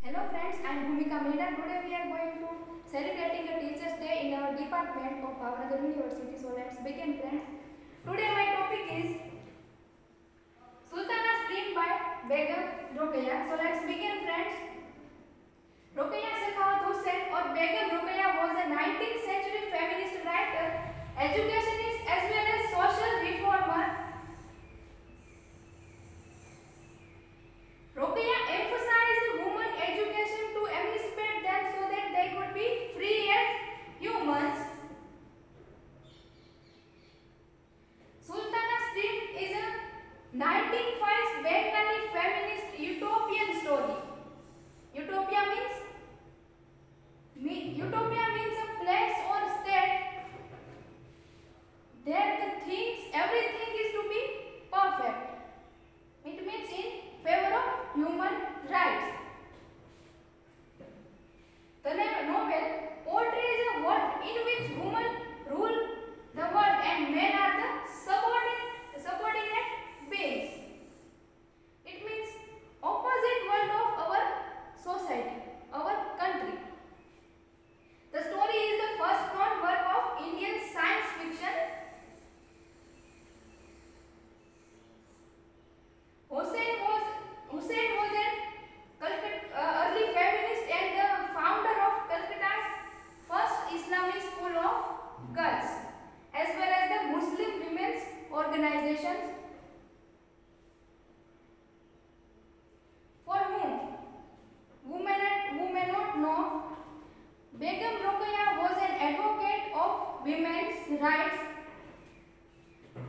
Hello friends, I Bhumika Mahida. Today we are going to celebrating a Teachers Day in our department of BHAVNAGAR University. So let's begin friends. Today my topic is Sultana's Dream by Begum Rokeya. So let's begin friends. Rokeya Sakawat Hussain or Begum Rokeya was a 19th century feminist writer, educationist as well as social reformer. Rokeya emphasized women education to emancipate them so that they could be free as humans. Sultana's Dream is a 1905 Bengali feminist utopian story. Utopia means a place or state there everything is to be perfect. It means in favor of human rights. The novel portrays a world in which women rule the world and men are the subordinate beings. It means opposite world of our society, our country. The story is the first known work of Indian science fiction. Hussain was an early feminist and the founder of Calcutta's first Islamic school of girls, as well as the Muslim women's organizations. For who may not know, Begum Rokeya was an advocate of women's rights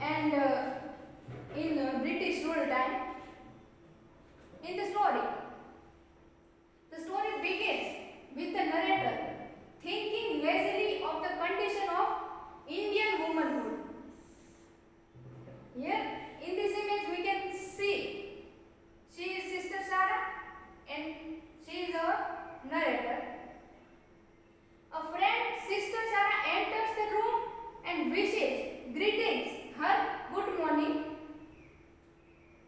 and in British rule time. In the story begins with the narrator thinking lazily of the condition of Indian womanhood. Here in this image we can see she is Sister Sarah and she is our narrator. A friend, Sister Sarah, enters the room and greetings her good morning,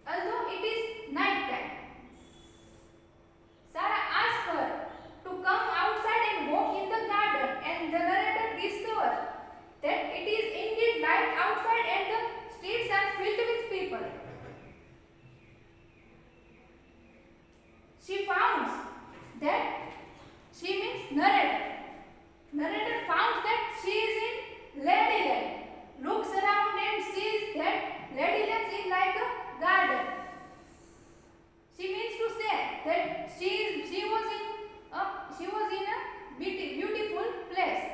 although it is night time. Sarah asks her to come outside and walk in the garden, and the narrator discovers that it is indeed light outside and the streets are filled with people. She finds that she means narrator. Narrator found that she is in Ladyland, looks around and sees that Ladyland is like a garden. She means to say that she was in a beautiful place.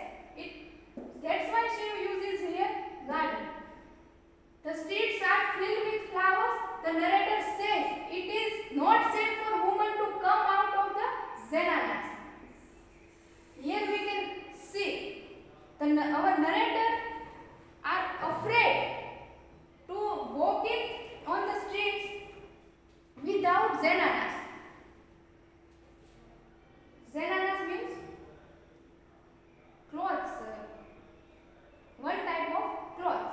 That's why she uses here garden. The streets are filled with flowers. The narrator says it is not safe for women to come out of the zenanas. Here we can see our narrator are afraid to walk in on the streets without zenanas. Zenanas means clothes, one type of clothes.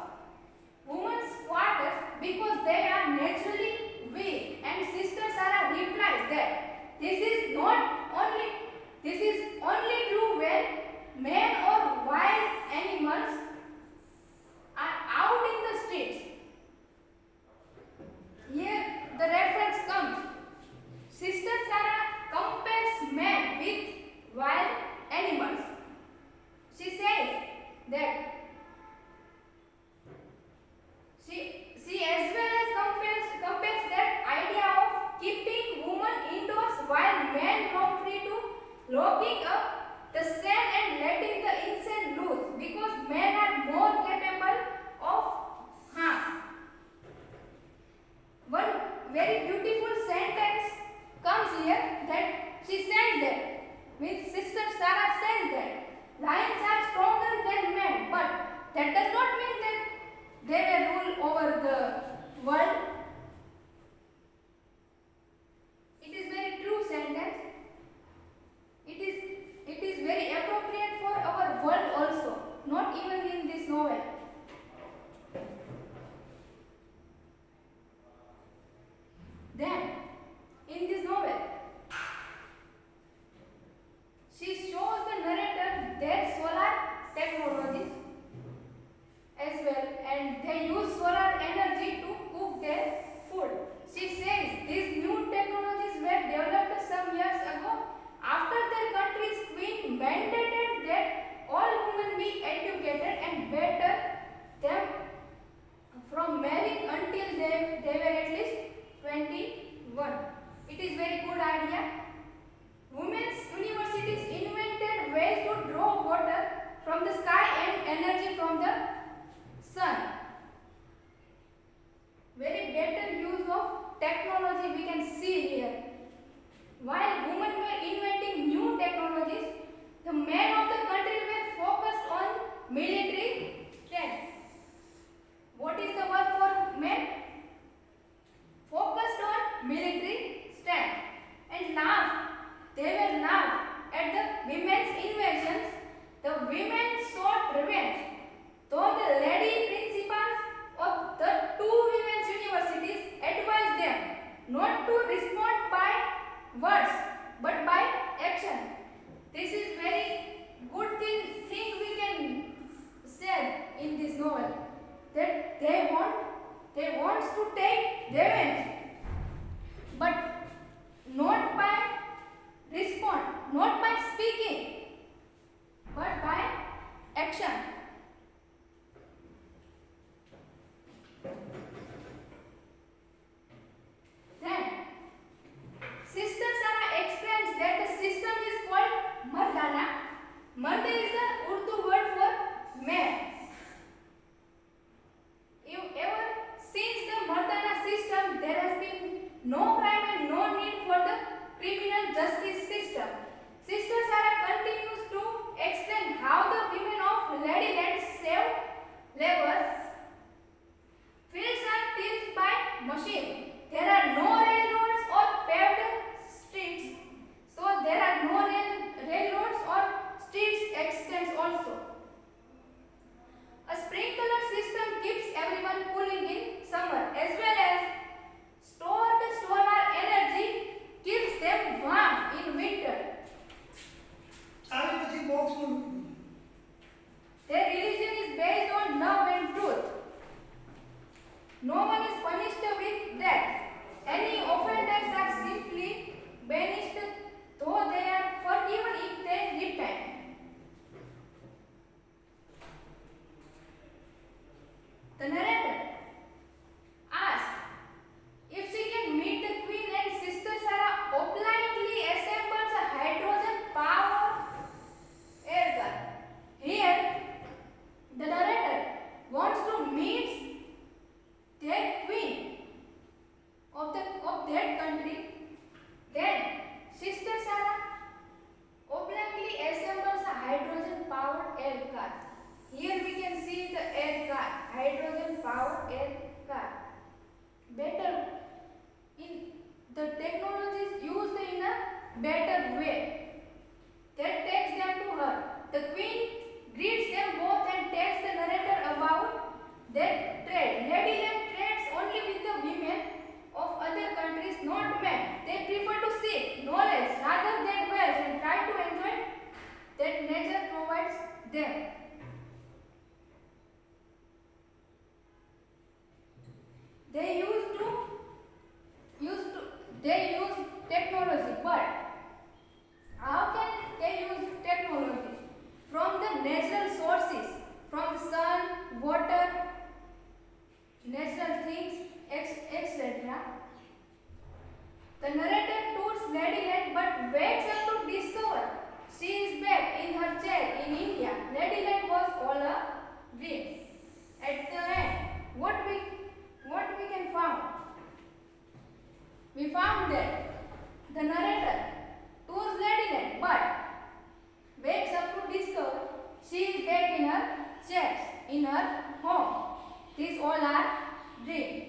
Women's quarters because they are naturally weak, and Sister Sarah replies that this is only true when men or wild animals are out in the streets. Here the reference comes. Sister Sarah compares men with wild animals. She says that she as well as compares that idea of keeping women indoors while men roam free to locking up the sand and letting the insect loose because men are more capable of harm. One very beautiful sentence comes here that she says that, means Sister Sarah says that lions are stronger than men, but that does not mean that they will rule over the world. It is very true sentence. It is very appropriate for our world also, not even in this novel. Then, in this novel, they were laughed at the women's inventions. The women sought revenge. Though the lady principals of the two women's universities advised them not to respond by words but by action. This is very good thing we can say in this novel, that they want to take revenge, but not by respond, not by speaking, but by action. Then Sister Sarah explains that the system is called Mardana. Mard is the Urdu word for man. Ever since the Mardana system, there has been no crime and no need for the criminal justice system. Sister Sarah continues to explain how the women of Ladyland save labor. Fields are tilled by machine. There are no railroads or paved streets, so there are no railroads or streets extends also. A sprinkler system keeps everyone cooling in summer, as well as stored solar energy keeps them warm in winter. Their religion is based on love and truth. No one is punished with death. Any offenders are simply banished, though they are forgiven if they repent. The narrator asks if she can meet the queen, and Sister Sarah obligingly assembles a hydrogen power air gun. Here, the narrator wants to meet their queen of that country. Then Sister Sarah obligingly assembles a hydrogen powered air car. Here we can see the air car, hydrogen powered air car. Better in the technologies used in a better way that takes them to her. The queen greets them both and tells the narrator about their trade. Ladyland trades only with the women of other countries, not men. They prefer to seek knowledge rather than wealth and try to enjoy that nature provides them. They use technology, but how can they use technology? From the natural sources, from the sun, water, natural things, etc. The narrator tours Ladyland but wakes up to discover she is back in her chair in India. Ladyland was all a dream. At the end, what we can find? We found that the narrator tours Ladyland but wakes up to discover she is back in her chair in her home. These all are dreams.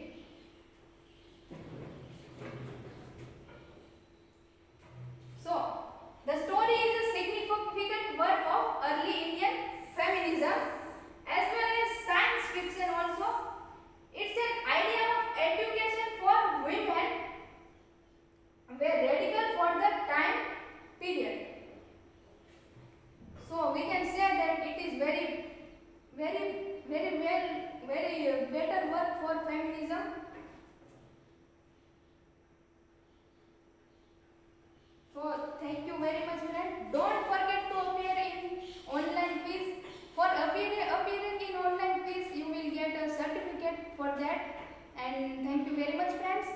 So, the story is a significant work of early Indian feminism as well as science fiction also. It's an idea of education for women were radical for the time period. So, we can say that it is very better work for feminism. So thank you very much, friend. Don't forget to appear in online quiz. For appearing in online quiz, you will get a certificate for that. And thank you very much, friends.